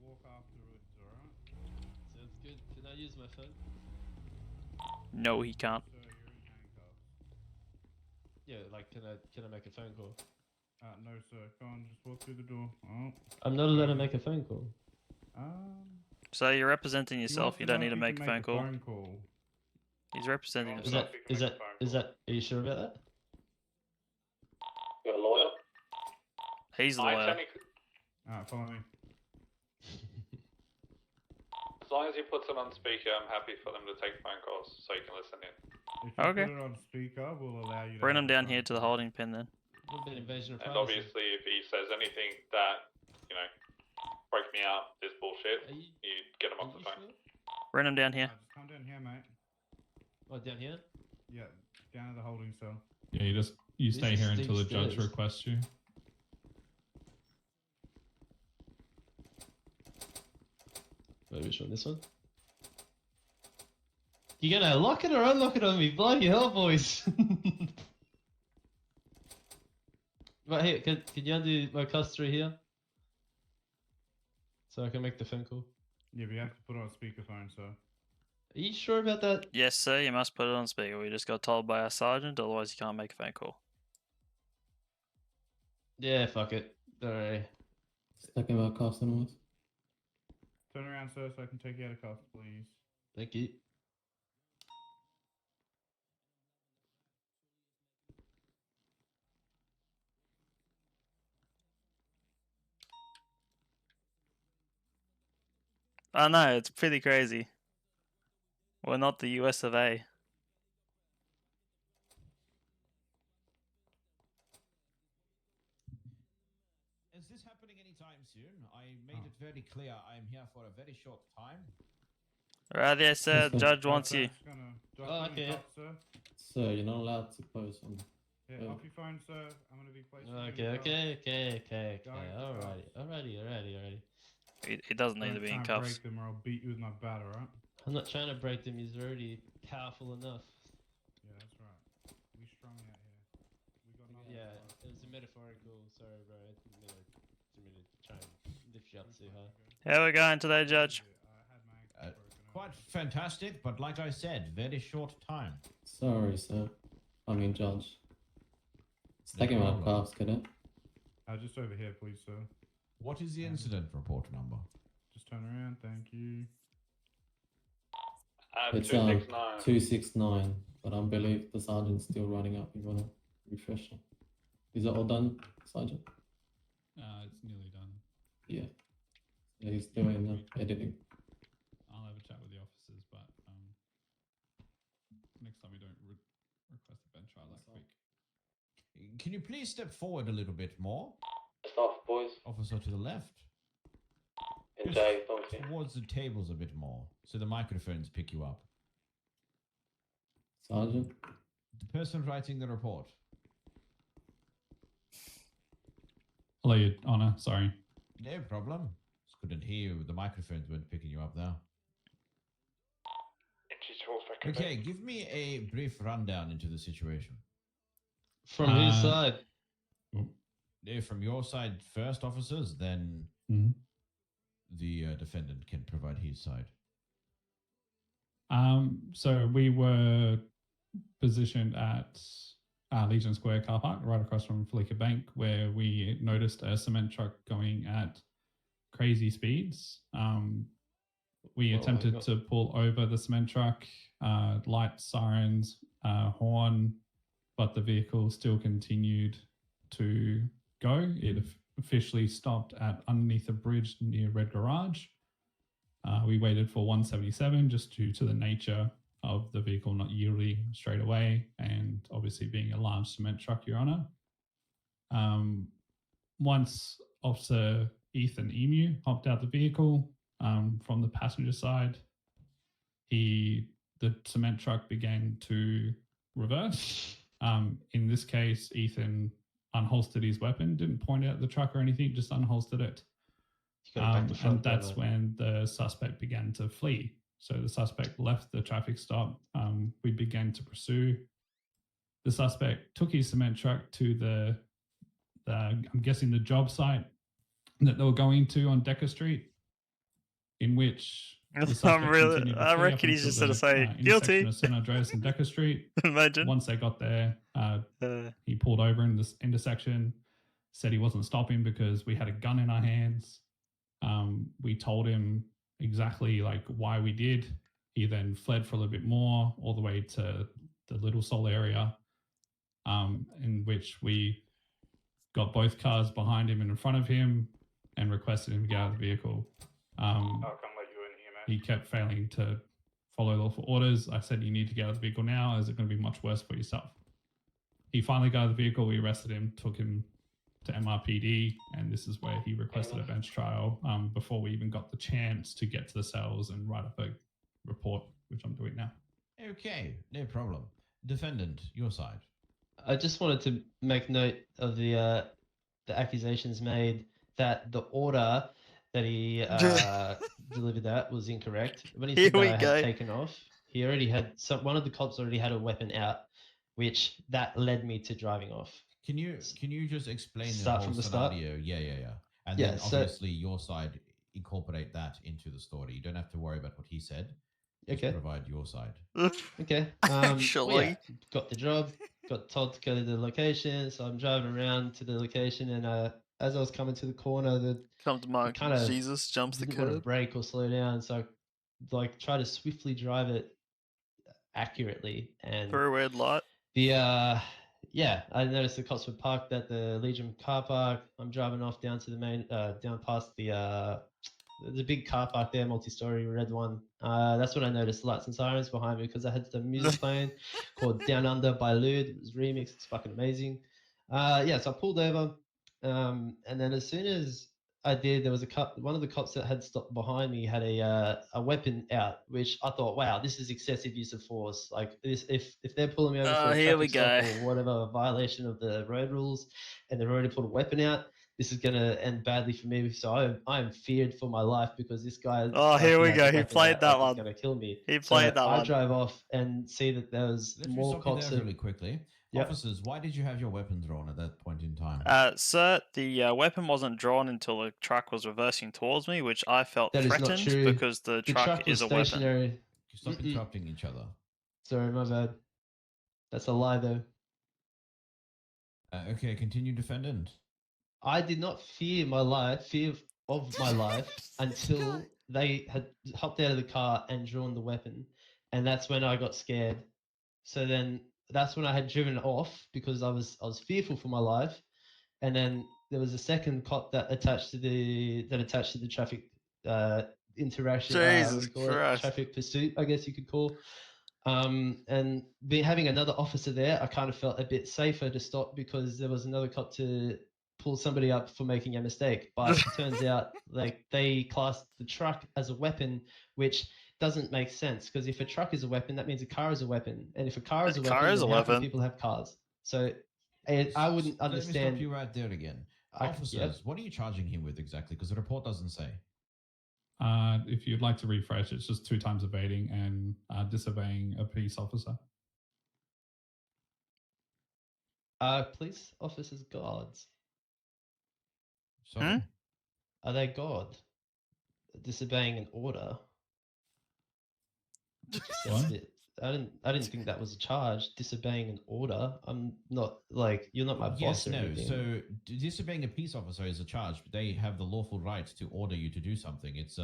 walk afterwards, alright? Sounds good. Can I use my phone? No, he can't. Sir, you're in handcuffs. Yeah, like can I make a phone call? No, sir. Go on, just walk through the door. Oh. I'm not allowed to make a phone call. So you're representing He yourself. wants You to don't know need if to you make can a phone call. phone call. He's representing Is Is himself. that? Are you sure about that? You're a lawyer? He's the lawyer. Alright, follow me. As long as you put them on speaker, I'm happy for them to take phone calls so you can listen in. If you Okay. put it on speaker, we'll allow you to Bring have him a down phone here to the call. holding pen then. What about invasion of And privacy? obviously, if he says anything that, you know, break me out, is bullshit, Are you, you get him are off the you phone. sure? Bring him down here. Just come down here, mate. Oh, down here? Yeah, down to the holding cell. Yeah, you stay These here are until the steep judge stairs. requests you. Wait, which one? This one? You gonna lock it or unlock it on me? Bloody hell, boys! Right here, can you undo my custody here? So I can make the phone call. Yeah, but you have to put it on speakerphone, sir. Are you sure about that? Yes, sir. You must put it on speaker. We just got told by our sergeant. Otherwise, you can't make a phone call. Yeah, fuck it. Alright. Talking about cuffs anyways. Turn around, sir, so I can take you out of cuffs, please. Thank you. I know, it's pretty crazy. We're not the US of A. Is this happening anytime soon? I made it very clear I am here for a very short time. Right there, sir. Yes, sir. Judge wants Sir, you. just gonna- do I Oh, put you in okay. cuffs, sir? Sir, you're not allowed to pose on. Yeah, Yeah. off your phone, sir. I'm gonna be placing you in Okay, cuffs. okay. Go into cuffs. Alrighty. He doesn't need to Don't be try in and cuffs. break them or I'll beat you with my bat, alright? I'm not trying to break them, he's already powerful enough. Yeah, that's right. We strong out here. We got nothing Yeah, to fight. it was a metaphorical, sorry bro, I didn't mean to try and lift you up too high. How we going today, Judge? Yeah, I had my ankle broken Quite earlier. fantastic, but like I said, very short time. Sorry, sir. I mean, judge. It's No taking my problem. cuffs, cadet. Just over here, please, sir. What is the incident report number? Just turn around, thank you. It's 269. 269, but I believe the sergeant's still running up. You wanna refresh it? Is it all done, sergeant? It's nearly done. Yeah. Yeah, he's doing the editing. I'll have a chat with the officers, but next time we don't request a bench trial that quick. Can you please step forward a little bit more? Staff, boys. Officer to the left. In Just J, thank you. towards the tables a bit more, so the microphones pick you up. Sergeant? The person writing the report. Hello, Your Honor. Sorry. No problem. Just couldn't hear you. The microphones weren't picking you up there. Okay, give me a brief rundown into the situation. From whose Uh, side? From your side first, officers, then Mhm. the defendant can provide his side. So we were positioned at Legion Square car park, right across from Fleeca Bank, where we noticed a cement truck going at crazy speeds. We Oh my attempted God. to pull over the cement truck, lights, sirens, horn, but the vehicle still continued to go. It officially stopped at underneath a bridge near Red Garage. We waited for 177 just due to the nature of the vehicle not yielding straight away and obviously being a large cement truck, Your Honor. Once Officer Ethan Emu hopped out the vehicle from the passenger side, the cement truck began to reverse. In this case, Ethan unholstered his weapon, didn't point out the truck or anything, just unholstered it. You gotta back the front And that's door, when the suspect began to flee. So the suspect left the traffic stop. We began to pursue. The suspect took his cement truck to the I'm guessing the job site that they were going to on Decker Street. in which the I'm suspect really. continued to I flee up reckon he's until just gonna the say intersection guilty. of San Andreas and Decker Street. Imagine. Once they got there, Uh, he pulled over in this intersection, said he wasn't stopping because we had a gun in our hands. We told him exactly like why we did. He then fled for a little bit more, all the way to the Little Sol area, in which we got both cars behind him and in front of him and requested him to get out of the vehicle. I'll come let you in here, man. He kept failing to follow lawful orders. I said, you need to get out of the vehicle now. Is it going to be much worse for yourself? He finally got out of the vehicle. We arrested him, took him to MRPD, and this is where he requested a bench trial before we even got the chance to get to the cells and write up a report, which I'm doing now. Okay, no problem. Defendant, your side. I just wanted to make note of the accusations made that the order that he delivered that was incorrect. When he Here said that we I go. had taken off, he already had one of the cops already had a weapon out, which that led me to driving off. Can you just explain the Start whole from the start? scenario? Yeah. And Yeah, then so- obviously your side incorporate that into the story. You don't have to worry about what he said. Just Okay. provide your side. Okay. Actually. Got the job, got told to go to the location, so I'm driving around to the location, and as I was coming to the corner, Comes Mark kinda Jesus, jumps the didn't want to curb. brake or slow down, so I like try to swiftly drive it accurately, and For a red light. the yeah, I noticed the cops were parked at the Legion car park. I'm driving off down to the main down past the big car park there, multi-story red one. That's when I noticed lights and sirens behind me because I had the music playing called Down Under by Lude. It was remixed. It's fucking amazing. Yeah, so I pulled over, and then as soon as I did, there was one of the cops that had stopped behind me had a weapon out, which I thought, wow, this is excessive use of force. Like this, if they're pulling me over for a Here we traffic stop go. or whatever violation of the road rules, and they've already put a weapon out, this is going to end badly for me. So I'm feared for my life because this guy. Oh, here we go. He played that one. He's going to kill me. He played that I one. drive off and see that there was Let's more stop you cops. there really quickly. Yep. Officers, why did you have your weapon drawn at that point in time? Sir, the weapon wasn't drawn until the truck was reversing towards me, which I felt That is not threatened true. because the truck was is a weapon. stationary. Stop interrupting each other. Sorry, my bad. That's a lie, though. Okay, continue, defendant. I did not fear of my life until they had hopped out of the car and drawn the weapon, and that's when I got scared. So then that's when I had driven off because I was fearful for my life, and then there was a second cop that attached to the traffic interaction. Jesus Christ. Traffic pursuit, I guess you could call. And having another officer there, I kind of felt a bit safer to stop because there was another cop to pull somebody up for making a mistake. But it turns out like they classed the truck as a weapon, which doesn't make sense because if a truck is a weapon, that means a car is a weapon, and if a car is a weapon, then how can people have cars? So I wouldn't understand. Let me stop you right there again. Officers, what are you charging him with exactly? Because the report doesn't say. If you'd like to refresh, it's just 2 times evading and disobeying a peace officer. Police officers gods. Sorry? Are they god? Disobeying an order. What? I didn't think that was a charge. Disobeying an order. I'm not like you're not my boss. Yes, no. So disobeying a peace officer is a charge, but they have the lawful right to order you to do something. It's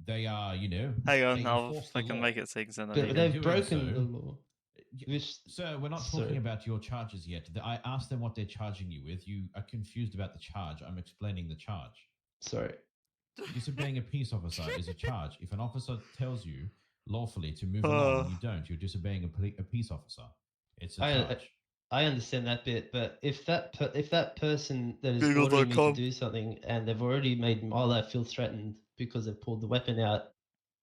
they are, you know. Hang on, they I'll enforce the fucking law. make it 6 and But then they've doing broken so- the law. Sir, we're not talking about your charges yet. I asked them what they're charging you with. You are confused about the charge. I'm explaining the charge. Sorry. Disobeying a peace officer is a charge. If an officer tells you lawfully to move along and you don't, you're disobeying a peace officer. It's a charge. I understand that bit, but if that person that is ordering me to do something and they've already made my life feel threatened because they've pulled the weapon out,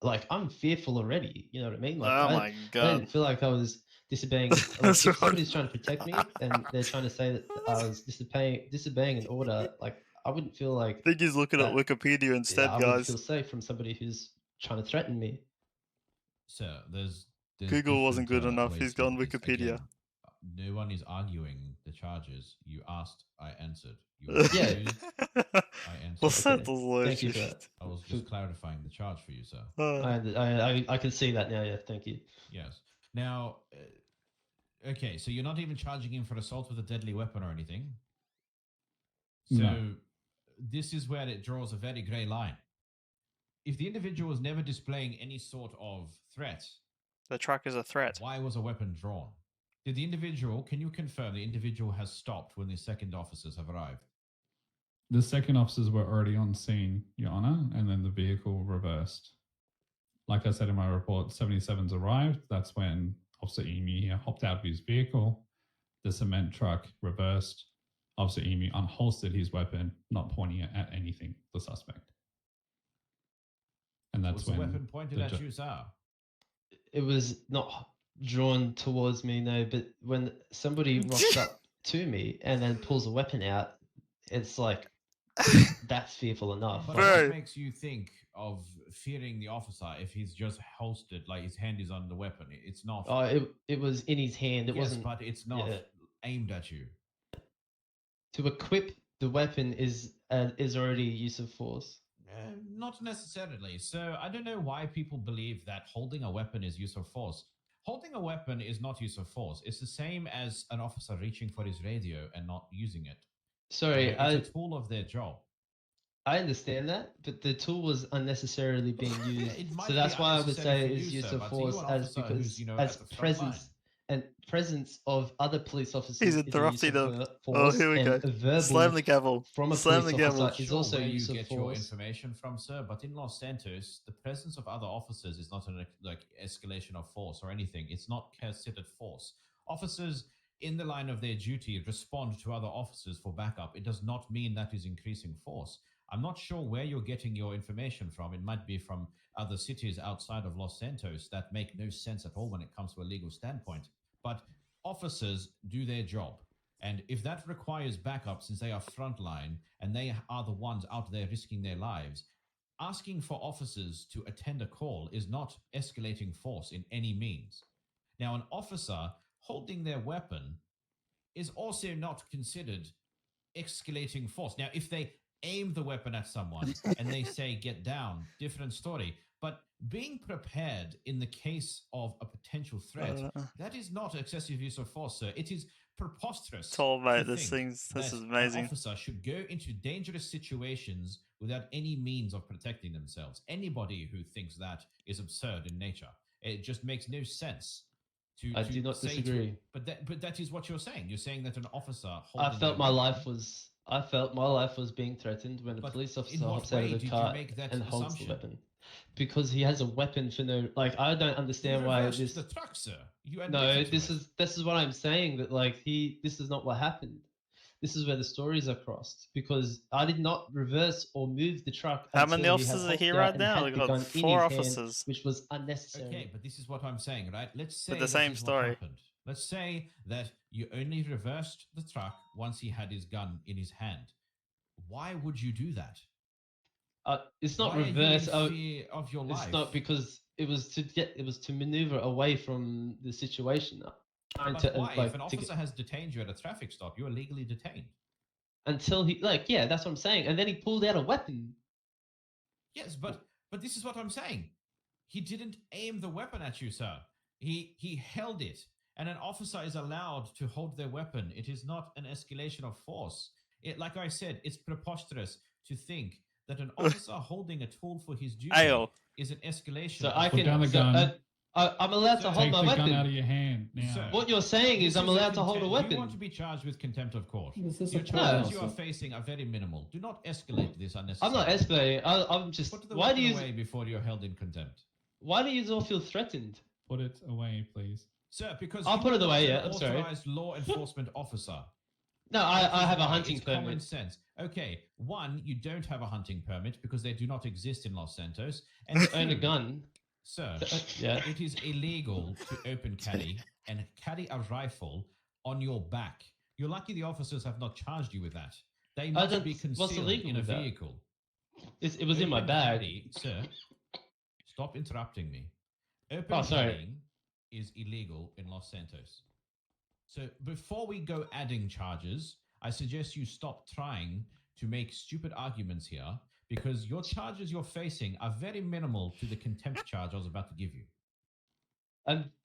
like I'm fearful already. You know what I mean? Like, oh my I god. didn't feel like I was disobeying. Like, if somebody's trying to protect me and they're trying to say that I was disobeying an order, like I wouldn't feel like. I think he's looking at Wikipedia instead, I wouldn't guys. feel safe from somebody who's trying to threaten me. Sir, there's Google wasn't good different, enough. ways He's to gone look at this. Wikipedia. Again, no one is arguing the charges. You asked, I answered. You were Yeah. confused, I answered. Лос-Сантос Thank you for вообще. that. I was just clarifying the charge for you, sir. I can see that now. Yeah, thank you. Yes. Now, okay, so you're not even charging him for assault with a deadly weapon or anything. So No. this is where it draws a very grey line. If the individual was never displaying any sort of threat, The truck is a threat. why was a weapon drawn? Did the individual, can you confirm the individual has stopped when the second officers have arrived? The second officers were already on scene, Your Honor, and then the vehicle reversed. Like I said in my report, 77's arrived. That's when Officer Emu here hopped out of his vehicle. The cement truck reversed. Officer Emu unholstered his weapon, not pointing it at anything, the suspect. And that's Was the when weapon pointed at you, sir? It was not drawn towards me, no, but when somebody rocks up to me and then pulls a weapon out, it's like that's fearful enough. But Bro. what makes you think of fearing the officer if he's just holstered, like his hand is on the weapon? It's not. Oh, it was in his hand. It yes, wasn't but it's not yeah. aimed at you. To equip the weapon is already use of force. Not necessarily. So I don't know why people believe that holding a weapon is use of force. Holding a weapon is not use of force. It's the same as an officer reaching for his radio and not using it. Sorry, It's a tool of their job. I understand that, but the tool was unnecessarily being used. It might So that's be why I would unnecessary say for it's you, use sir, of but to you, force an as officer because who's, at as the front presence and presence of other police officers. He's is a use interrupting of them. force, Oh, here we and go. a verbal Slam the gavel. from a Slam police the gavel. officer is also where you use of get your force. information from, sir, but in Los Santos, the presence of other officers is not an like escalation of force or anything. It's not considered force. Officers in the line of their duty respond to other officers for backup. It does not mean that is increasing force. I'm not sure where you're getting your information from. It might be from other cities outside of Los Santos that make no sense at all when it comes to a legal standpoint. But officers do their job. And if that requires backup, since they are frontline and they are the ones out there risking their lives, asking for officers to attend a call is not escalating force in any means. Now, an officer holding their weapon is also not considered escalating force. Now, if they aim the weapon at someone and they say, get down, different story. But being prepared in the case of a potential threat, that is not excessive use of force, sir. It is preposterous. Tall, mate. to This think this is that amazing. An officer should go into dangerous situations without any means of protecting themselves. Anybody who thinks that is absurd in nature. It just makes no sense. I do not say disagree. But that is what you're saying. You're saying that an officer I holding felt their my weapon- life was being threatened when a But police in officer what hops out way of the did you car make that and holds assumption? the weapon. Because he has a weapon for no I don't understand You why reversed this the truck, sir. You No, admitted to this it. is what I'm saying, that this is not what happened. This is where the stories are crossed, because I did not reverse or move the truck. How many until he had officers are hopped here out right and now? had We've the got gun in 4 his hand, officers. which was unnecessary. Okay, but this is what I'm saying, right? Let's say the this same is story. what happened. Let's say that you only reversed the truck once he had his gun in his hand. Why would you do that? It's not Why reverse. Are you in fear of your life? It's not, because it was to maneuver away from the situation. Trying But to, why? like, If an officer has detained you at a traffic stop, you are legally detained. until he that's what I'm saying. And then he pulled out a weapon. Yes, but this is what I'm saying. He didn't aim the weapon at you, sir. He held it, and an officer is allowed to hold their weapon. It is not an escalation of force. Like I said, it's preposterous to think that an officer holding a tool for his duty Ayo. is an escalation. So of I Put can. down the so, gun. I'm allowed to Sir, hold Take my the weapon. gun out of your hand now. Sir, What you're saying is This I'm is allowed to hold a You weapon. want to be charged with contempt of court. This is Your a charges trial, you are sir. facing are very minimal. Do not escalate this I'm unnecessarily. not escalating. I'm just. Put the Why do weapon you? away before you're held in contempt. Why do you all feel threatened? Put it away, please. Sir, because I'll you put are it not away, an yeah, I'm sorry. authorized law enforcement officer. No, That I is have a why. hunting It's common permit. sense. Okay, one, you don't have a hunting permit because they do not exist in Los Santos. And To own a two, gun. sir, Yeah. it is illegal to open carry and carry a rifle on your back. You're lucky the officers have not charged you with that. They must don't- be what's concealed illegal in a with that? vehicle. It was in my Open bag. carry, sir, stop interrupting me. Open Oh, sorry. carrying is illegal in Los Santos. So before we go adding charges, I suggest you stop trying to make stupid arguments here because your charges you're facing are very minimal to the contempt charge I was about to give you.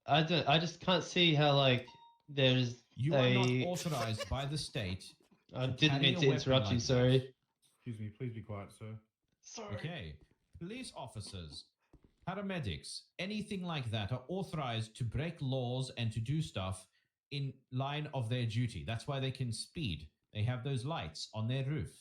I just can't see how like there's You are not authorized by the state. I to didn't carry mean a to weapon interrupt you. like Sorry. that. Excuse me, please be quiet, sir. Sorry. Okay. Police officers, paramedics, anything like that are authorized to break laws and to do stuff in line of their duty. That's why they can speed. They have those lights on their roof.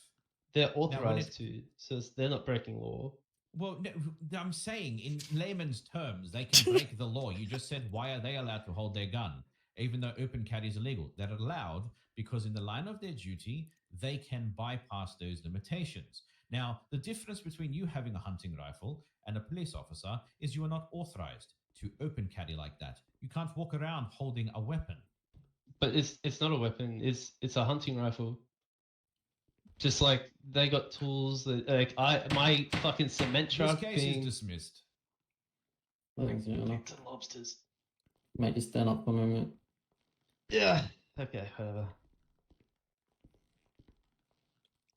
They're authorized to, so they're not breaking law. Well, no, I'm saying in layman's terms, they can break the law. You just said, why are they allowed to hold their gun, even though open carry is illegal? They're allowed because in the line of their duty, they can bypass those limitations. Now, the difference between you having a hunting rifle and a police officer is you are not authorized to open carry like that. You can't walk around holding a weapon. But it's not a weapon. It's a hunting rifle. Just like they got tools that like my fucking cement This truck case being is dismissed. Thanks, Yana. picked and lobsters. Mate, just stand up for a moment. Yeah. Okay. Whatever.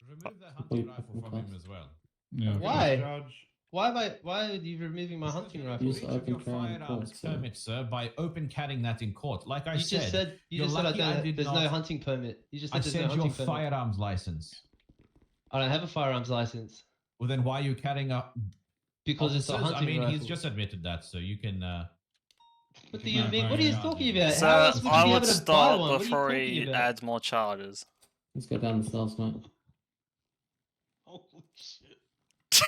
Remove that hunting rifle from him as well. Yeah. Why? Judge. Why are you removing my hunting Because rifle? you're Use in breach of open your carry in firearms court, sir. permit, sir, by open carrying that in court. Like I You said, just said you you're just said I lucky I don't. did There's no not- hunting permit. You just I said there's no said your hunting permit. firearms license. I don't have a firearms license Well, then why are you carrying a? because it's a officers? hunting I mean, rifle. he's just admitted that, so you can. What do you you can mean? bring What are you it out, talking dude. about? So How else would you I be would able to buy stop one? What are you before talking he about? adds more charges. Let's go down the stairs, mate. Holy shit!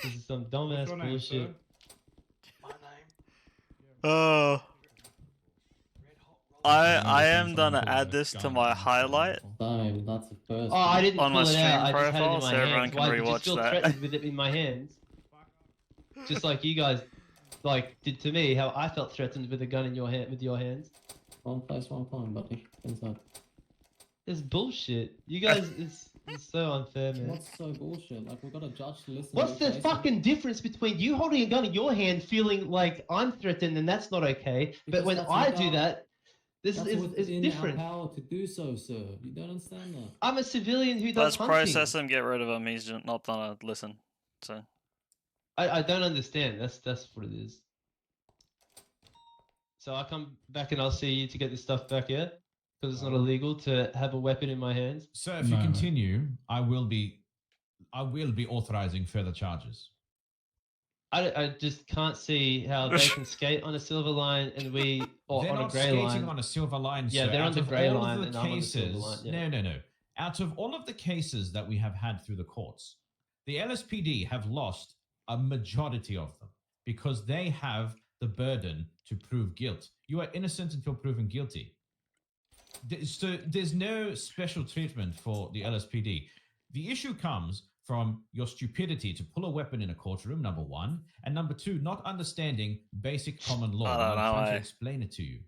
This is some dumbass What's your name, bullshit. sir? My name. Oh. I am gonna Example add of this to gun my and highlight. rifle. Damn, that's the first. Oh, I didn't On my pull it out. I stream just had it in profile, my so everyone hands. can Why did you rewatch feel that. threatened with it in my hands? Just like you guys, like did to me. How I felt threatened with a gun in your hand with your hands. One place, one time, buddy. Inside. It's bullshit. You guys, it's so unfair, man. What's so bullshit? Like, we got a judge to listen What's to the your case. fucking difference between you holding a gun in your hand, feeling like I'm threatened, and that's not okay, but Because when that's I without- do that, this That's is within different. our power to do so, sir. You don't understand that. I'm a civilian who does Let's hunting. process him, get rid of him. He's just not gonna listen. So I don't understand. That's what it is. So I come back and I'll see you to get this stuff back, yeah? Because it's not illegal to have a weapon in my hands. So if No, you no. continue, I will be authorizing further charges. I just can't see how they can skate on a silver line and we or They're on a not grey skating line. on a silver line. Yeah, sir. they're on Out the of grey all of line the and I'm on the silver cases- line, yeah. No. Out of all of the cases that we have had through the courts, the LSPD have lost a majority of them because they have the burden to prove guilt. You are innocent until proven guilty. So there's no special treatment for the LSPD. The issue comes from your stupidity to pull a weapon in a courtroom, number one, and number two, not understanding basic common law. I And don't I'm know, trying to eh? explain it to you.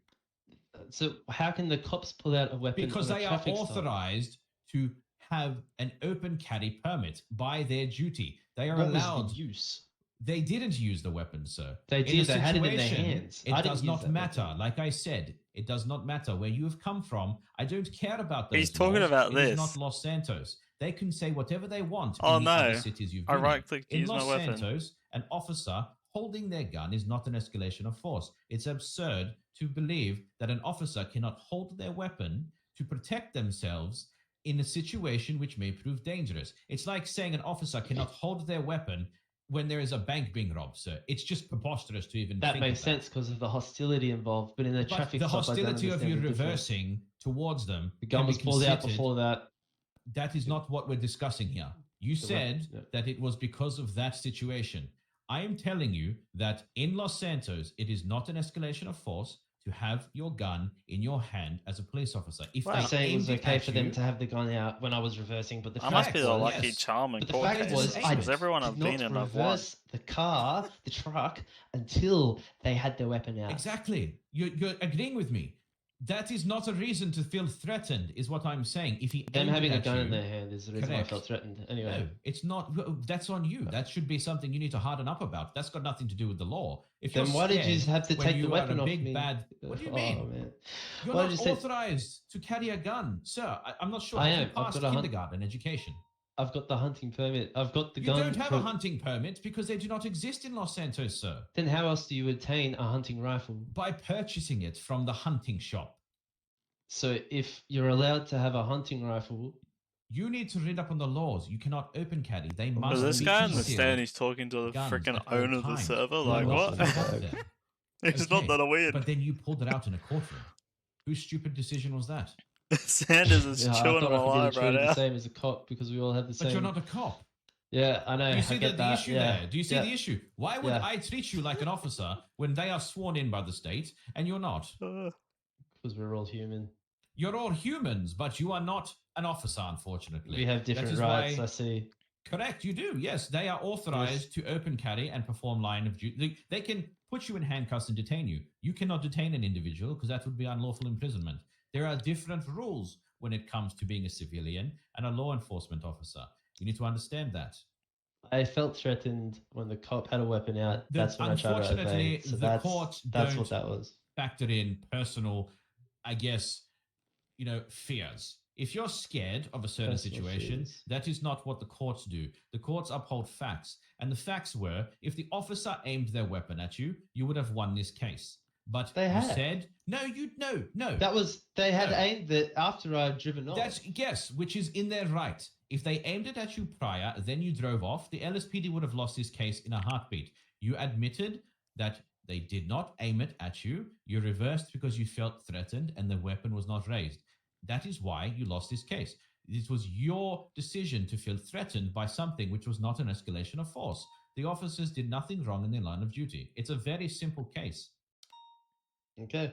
So how can the cops pull out a weapon Because on a they are traffic stop? authorized to have an open carry permit by their duty. They are What allowed. was the use? They didn't use the weapon, sir. They In did, a they had it in their situation, hands. It I didn't does use not that matter. weapon. Like I said, it does not matter where you have come from. I don't care about those He's talking laws. about It is this. not Los Santos. They can say whatever they want Oh, in the other no. cities you've I been in. right-clicked to In use my Los weapon. Santos, an officer holding their gun is not an escalation of force. It's absurd to believe that an officer cannot hold their weapon to protect themselves in a situation which may prove dangerous. It's like saying an officer cannot hold their weapon when there is a bank being robbed, sir. It's just preposterous to even That think makes of sense because of the hostility involved. But in a But traffic the stop, I don't hostility of understand you the difference. reversing towards them, The gun can was be pulled out considered- before that. That is not what we're discussing here. You The weapons, said yeah. that it was because of that situation. I am telling you that in Los Santos, it is not an escalation of force to have your gun in your hand as a police officer. If Wow. they I'm saying it was aimed okay at for them you- to have the gun out when I was reversing, but the I fact must be the was, lucky yes. charm in but the court fact cases was, I because everyone did I've not been in, I've won. reverse the car, the truck, until they had their weapon out. Exactly. You're agreeing with me. That is not a reason to feel threatened, is what I'm saying. If he Them aimed having it a at gun you, in their hand is the reason why I felt correct. threatened. Anyway, No, it's not. That's on you. That should be something you need to harden up about. That's got nothing to do with the law. If then you're why did you scared have to when take the you are weapon a off big me? bad, what do you Oh, mean? man. You're Why not did you say- authorized to carry a gun, sir. I'm not sure. I Have am. you I've passed got a kindergarten education? I've got the hunting permit. I've got the You gun. don't have a hunting permit because they do not exist in Los Santos, sir. Then how else do you obtain a hunting rifle? By purchasing it from the hunting shop. So if you're allowed to have a hunting rifle, You need to read up on the laws. You cannot open carry. They Does must Does this be guy understand concealed he's talking to the guns freaking at all owner of the times. server? They Like, must what? be kept there. It's not Okay, that weird. But then you pulled it out in a courtroom. Whose stupid decision was that? Sanders is yeah, I chewing thought him I could be alive right treated the now. same as a cop because we all have the same. But you're not a cop. Yeah, I know. Do you see I get the that. issue yeah. there? Do you see yeah. the issue? Why would Yeah. I treat you like an officer when they are sworn in by the state and you're not? Because we're all human. You're all humans, but you are not an officer, unfortunately. We have That different is rights. why- I see. Correct, you do. Yes, they are authorized to open carry and perform line of duty. They can put you in handcuffs and detain you. You cannot detain an individual because that would be unlawful imprisonment. There are different rules when it comes to being a civilian and a law enforcement officer. You need to understand that. I felt threatened when the cop had a weapon out. The- That's when I tried to unfortunately, obey. So the that's courts that's don't what that was. Factor in personal, I guess, fears. If you're scared of a certain Personal situation, fears. that is not what the courts do. The courts uphold facts. And the facts were, if the officer aimed their weapon at you, you would have won this case. But They you had. said, no. That was they had No. aimed it after I'd driven off. That's yes, which is in their right. If they aimed it at you prior, then you drove off, the LSPD would have lost this case in a heartbeat. You admitted that they did not aim it at you. You reversed because you felt threatened and the weapon was not raised. That is why you lost this case. It was your decision to feel threatened by something which was not an escalation of force. The officers did nothing wrong in their line of duty. It's a very simple case. Okay.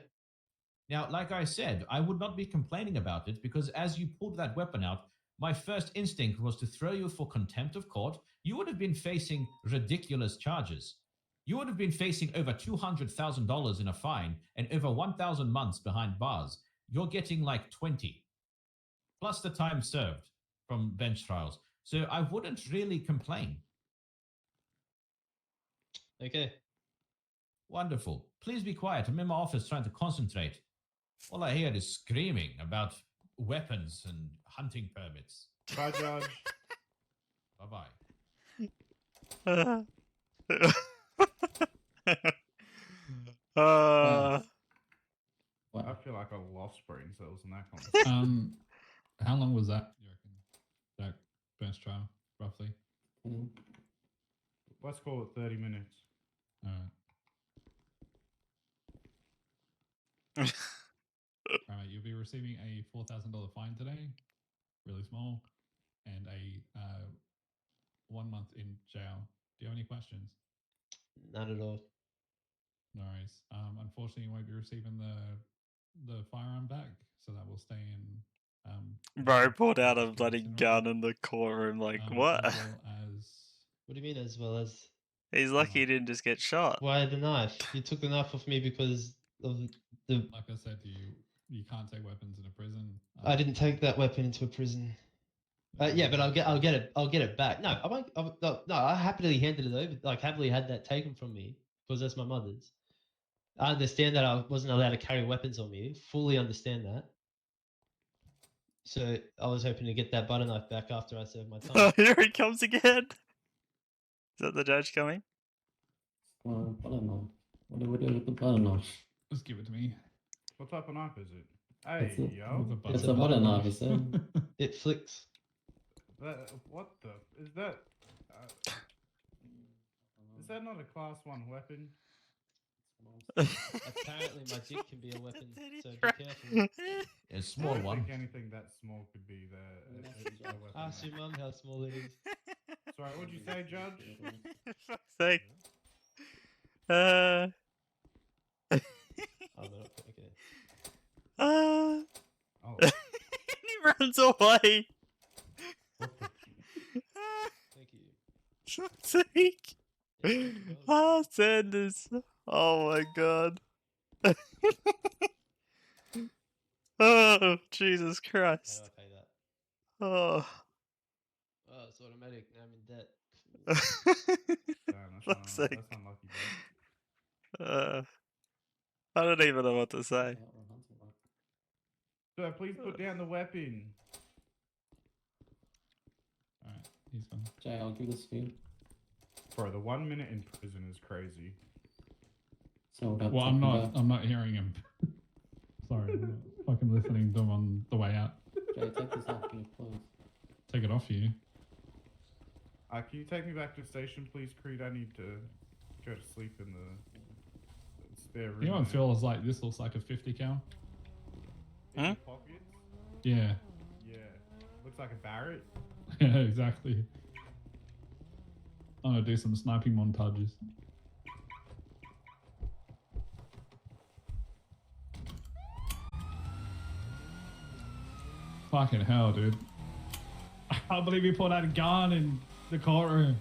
Now, like I said, I would not be complaining about it because as you pulled that weapon out, my first instinct was to throw you for contempt of court. You would have been facing ridiculous charges. You would have been facing over $200,000 in a fine and over 1,000 months behind bars. You're getting like 20, plus the time served from bench trials. So I wouldn't really complain. Okay. Wonderful. Please be quiet. I'm in my office trying to concentrate. All I hear is screaming about weapons and hunting permits. Bye, Judge. Bye-bye. I What? feel like I lost brain cells in that conversation. How long was that? You reckon that bench trial, roughly? Let's call it 30 minutes. All right, you'll be receiving a $4,000 fine today, really small, and a 1 month in jail. Do you have any questions? Not at all. No worries. Unfortunately, you won't be receiving the firearm back, so that will stay in. Bro pulled out a just bloody tomorrow. gun in the courtroom. Like, what? As well as What do you mean as well as? He's lucky he didn't just get shot. Why the knife? You took the knife off me because of the. like I said to you, you can't take weapons in a prison. I didn't take that weapon into a prison. Yeah, but I'll get it back. No, I won't. No, I happily handed it over. Like happily had that taken from me because that's my mother's. I understand that I wasn't allowed to carry weapons on me. Fully understand that. So I was hoping to get that butter knife back after I served my time. Here he comes again. Is that the judge coming? Well, I don't know. What do we do with the butter knife? Just give it to me. What type of knife is it? It's Hey, a- yo. With a It's butter a butter knife. knife, is it? It flicks. What the? Is that? Is that not a class 1 weapon? Apparently, my dick can be a weapon, so be careful. A I small don't one. think anything that small could be a weapon. Ask your mum how small it is. Sorry, what'd you say, Judge? Fuck's sake. Oh, no, okay. Oh, He runs away. Thank you. Fuck's sake. Ah, Sanders. Oh my god. Oh, Jesus How Christ. do I pay that? Oh. Oh, it's automatic. Now I'm in debt. Damn, Fuck's sake. that's unlucky, bro. I don't even know what to say. Outrun Hunter, right? Sir, please put down the weapon. Alright, he's gone. Jay, I'll give this to you. Bro, the 1 minute in prison is crazy. So we'll have Well, to I'm take him not. back. I'm not hearing him. Sorry, I'm not fucking listening to him on the way out. Jay, take this off me, please. Take it off you. Can you take me back to the station, please, Creed? I need to go to sleep in the spare room. Anyone there. feels like this looks like a 50 cal? In Huh? your pockets? Yeah. Yeah. Looks like a Barrett. Yeah, exactly. I'm gonna do some sniping montages. Fucking hell, dude. I can't believe he pulled out a gun in the courtroom.